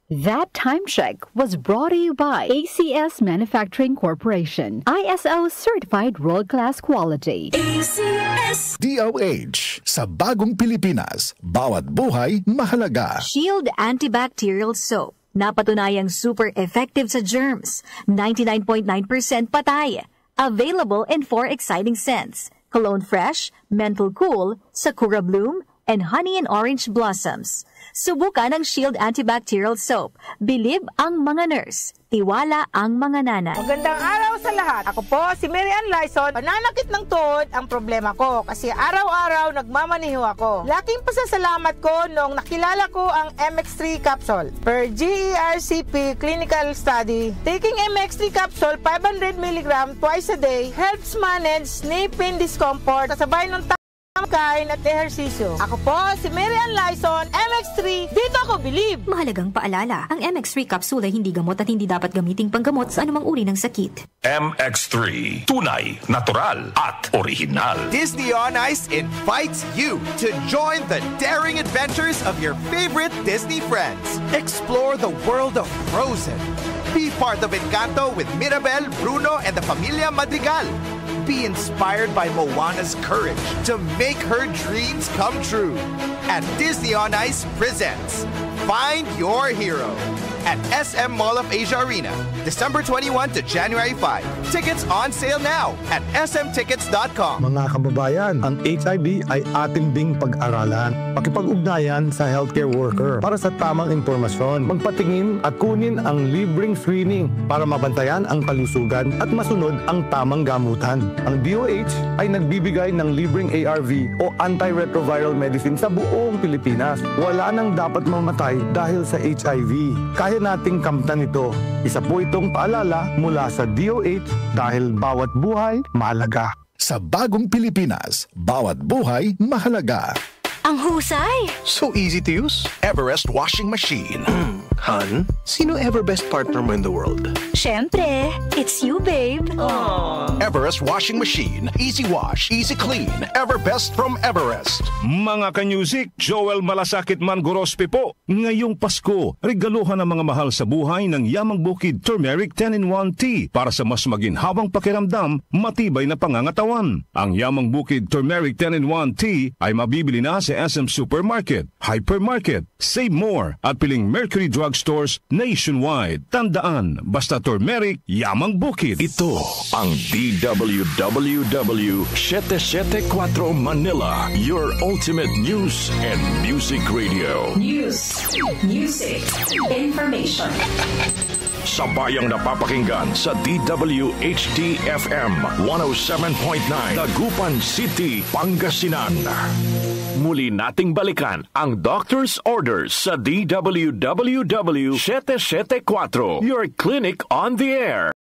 That time check was brought to you by ACS Manufacturing Corporation, ISO certified world-class quality. ACS DOH, sa bagong Pilipinas, bawat buhay mahalaga. Shield Antibacterial Soap, napatunayang super effective sa germs, 99.9% patay. Available in 4 exciting scents: Cologne Fresh, Menthol Cool, Sakura Bloom, and Honey and Orange Blossoms. Subukan ang Shield Antibacterial Soap. Bilib ang mga nurse. Tiwala ang mga nanay. Magandang araw sa lahat. Ako po si Mary Ann Lyson. Pananakit ng tuhod ang problema ko kasi araw-araw nagmamaniho ako. Laking pasasalamat ko nung nakilala ko ang MX3 capsule. Per GERCP clinical study, taking MX3 capsule 500 mg twice a day helps manage knee pain discomfort kasabay ng kain at ehersisyo. Ako po si Mary Ann Lyson, MX3, dito ako believe. Mahalagang paalala, ang MX3 capsule ay hindi gamot at hindi dapat gamiting panggamot sa anumang uri ng sakit. MX3, tunay, natural at original. Disney on Ice invites you to join the daring adventures of your favorite Disney friends. Explore the world of Frozen. Be part of Encanto with Mirabel, Bruno, and the Familia Madrigal. Be inspired by Moana's courage to make her dreams come true. And Disney on Ice presents Find Your Hero at SM Mall of Asia Arena, December 21 to January 5. Tickets on sale now at smtickets.com. Mga kababayan, ang HIV ay ating ding pag-aralan. Pakipag-ugnayan sa healthcare worker para sa tamang impormasyon. Magpatingin at kunin ang libreng screening para mabantayan ang kalusugan at masunod ang tamang gamutan. Ang DOH ay nagbibigay ng libreng ARV o antiretroviral medicine sa buong Pilipinas. Wala nang dapat mamatay dahil sa HIV. Kaya nating kamtan ito. Isa po itong paalala mula sa DOH dahil bawat buhay mahalaga. Sa bagong Pilipinas, bawat buhay mahalaga. Ang husay! So easy to use. Everest washing machine. Han, sino ever best partner mo in the world? Siyempre, it's you, babe. Everest washing machine. Easy wash, easy clean. Everbest from Everest. Mga kanyusik, Joel Malasakit Mangorospe po. Ngayong Pasko, regaluhan ang mga mahal sa buhay ng Yamang Bukid Turmeric 10-in-1 Tea para sa mas maginhawang pakiramdam, matibay na pangangatawan. Ang Yamang Bukid Turmeric 10-in-1 Tea ay mabibili na sa SM Supermarket, Hypermarket, Save More at piling Mercury Drugstores nationwide. Tandaan, basta turmeric, Yamang Bukid. Ito ang DWWW 774 Manila, your ultimate news and music radio. News, music, information. Sabayang napapakinggan sa DWHT-FM 107.9 Dagupan City, Pangasinan. Muli nating balikan ang Doctor's Orders sa DWWW 774, your clinic on the air.